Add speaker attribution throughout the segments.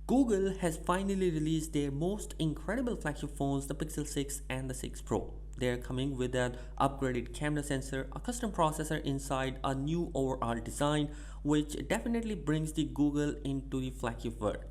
Speaker 1: Google has finally released their most incredible flagship phones, the Pixel 6 and the 6 Pro. They're coming with an upgraded camera sensor, a custom processor inside, a new overall design, which definitely brings the Google into the flagship world.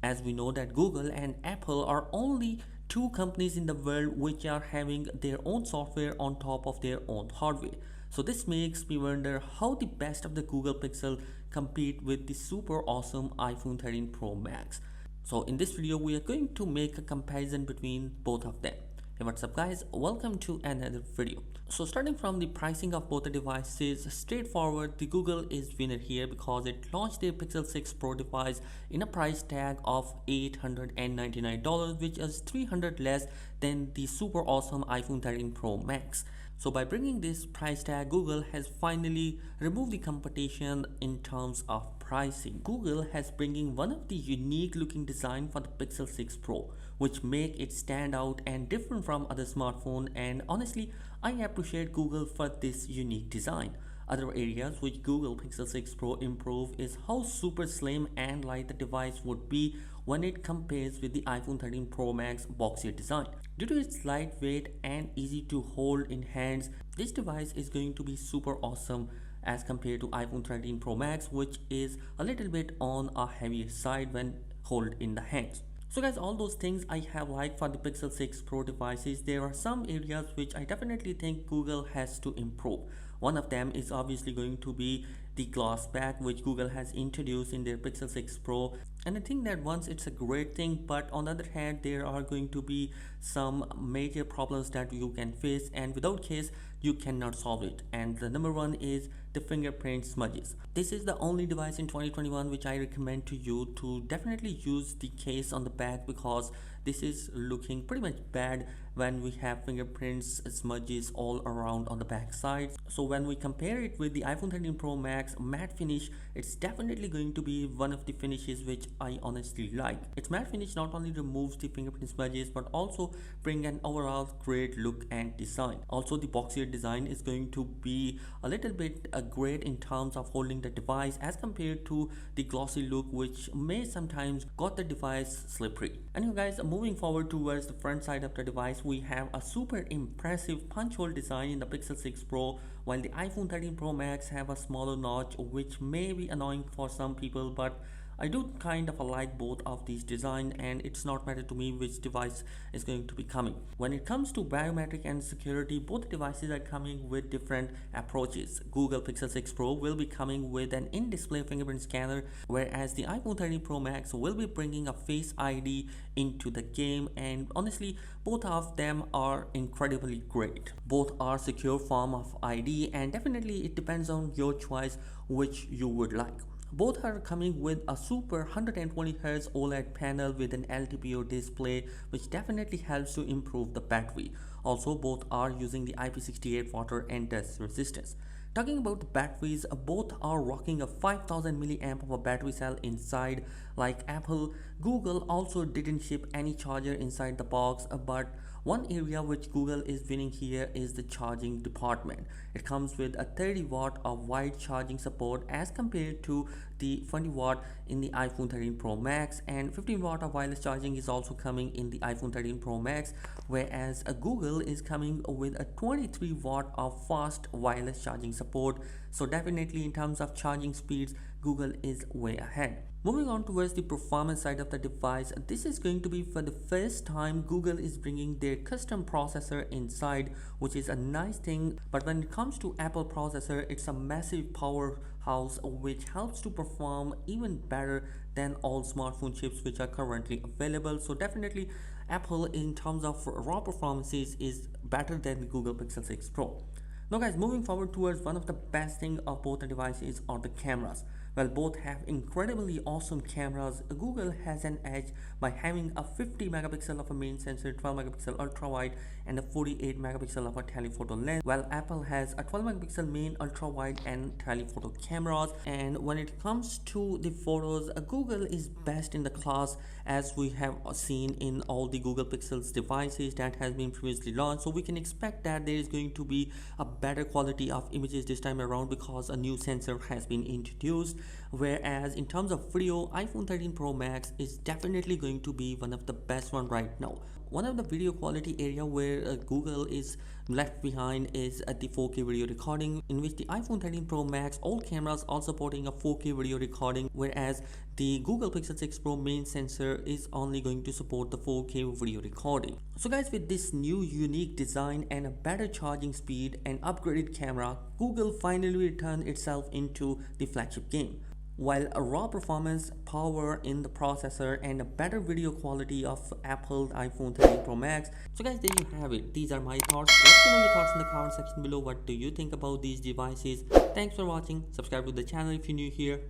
Speaker 1: As we know that Google and Apple are only two companies in the world which are having their own software on top of their own hardware. So this makes me wonder how the best of the Google Pixel compete with the super awesome iPhone 13 Pro Max. So in this video we are going to make a comparison between both of them. Hey, what's up guys, welcome to another video. So starting from the pricing of both the devices, straightforward, the Google is winner here because it launched their Pixel 6 Pro device in a price tag of $899, which is $300 less than the super awesome iPhone 13 Pro Max. So by bringing this price tag, Google has finally removed the competition in terms of pricing. Google has bringing one of the unique looking design for the Pixel 6 Pro, which make it stand out and different from other smartphone, and honestly I appreciate Google for this unique design. Other areas which Google Pixel 6 Pro improve is how super slim and light the device would be when it compares with the iPhone 13 Pro Max boxier design. Due to its lightweight and easy to hold in hands, this device is going to be super awesome as compared to iPhone 13 Pro Max, which is a little bit on a heavier side when held in the hands. So guys, all those things I have liked for the Pixel 6 Pro devices. There are some areas which I definitely think Google has to improve. One of them is obviously going to be the glass back, which Google has introduced in their Pixel 6 Pro, and I think that once it's a great thing, but on the other hand there are going to be some major problems that you can face, and without case you cannot solve it. And the number one is the fingerprint smudges. This is the only device in 2021 which I recommend to you to definitely use the case on the back, because this is looking pretty much bad when we have fingerprints smudges all around on the back side. So when we compare it with the iPhone 13 Pro Max matte finish, it's definitely going to be one of the finishes which I honestly like. Its matte finish not only removes the fingerprint smudges but also bring an overall great look and design. Also the boxier design is going to be a little bit great in terms of holding the device as compared to the glossy look which may sometimes got the device slippery. And you guys, moving forward towards the front side of the device, we have a super impressive punch hole design in the Pixel 6 Pro, while the iPhone 13 Pro Max have a smaller notch which may be annoying for some people, but I do kind of like both of these design, and it's not matter to me which device is going to be coming. When it comes to biometric and security, both devices are coming with different approaches. Google Pixel 6 Pro will be coming with an in-display fingerprint scanner, whereas the iPhone 13 Pro Max will be bringing a Face ID into the game, and honestly both of them are incredibly great. Both are secure form of ID, and definitely it depends on your choice which you would like. Both are coming with a super 120Hz OLED panel with an LTPO display, which definitely helps to improve the battery. Also both are using the IP68 water and dust resistance. Talking about the batteries, both are rocking a 5000 milliamp of a battery cell inside. Like Apple, Google also didn't ship any charger inside the box, but one area which Google is winning here is the charging department. It comes with a 30 watt of wide charging support as compared to the 20 watt in the iPhone 13 Pro Max, and 15 watt of wireless charging is also coming in the iPhone 13 Pro Max, whereas Google is coming with a 23 watt of fast wireless charging support. So definitely in terms of charging speeds, Google is way ahead. Moving on towards the performance side of the device, this is going to be for the first time Google is bringing their custom processor inside, which is a nice thing. But when it comes to Apple processor, it's a massive powerhouse which helps to perform even better than all smartphone chips which are currently available. So definitely Apple in terms of raw performances is better than the Google Pixel 6 Pro. Now guys, moving forward towards one of the best thing of both the devices are the cameras. Well, both have incredibly awesome cameras. Google has an edge by having a 50 megapixel of a main sensor, 12 megapixel ultra wide, and a 48 megapixel of a telephoto lens, while Apple has a 12 megapixel main, ultra wide, and telephoto cameras. And when it comes to the photos, Google is best in the class, as we have seen in all the Google Pixels devices that has been previously launched. So we can expect that there is going to be a better quality of images this time around because a new sensor has been introduced. Whereas in terms of video, iPhone 13 Pro Max is definitely going to be one of the best one right now. One of the video quality area where Google is left behind is at the 4K video recording, in which the iPhone 13 Pro Max all cameras are supporting a 4K video recording, whereas the Google Pixel 6 Pro main sensor is only going to support the 4K video recording. So guys, with this new unique design and a better charging speed and upgraded camera, Google finally returned itself into the flagship game. While a raw performance, power in the processor, and a better video quality of Apple's iPhone 13 Pro Max. So guys, there you have it. These are my thoughts. Let me know your thoughts in the comment section below. What do you think about these devices? Thanks for watching. Subscribe to the channel if you're new here.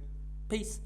Speaker 1: Peace.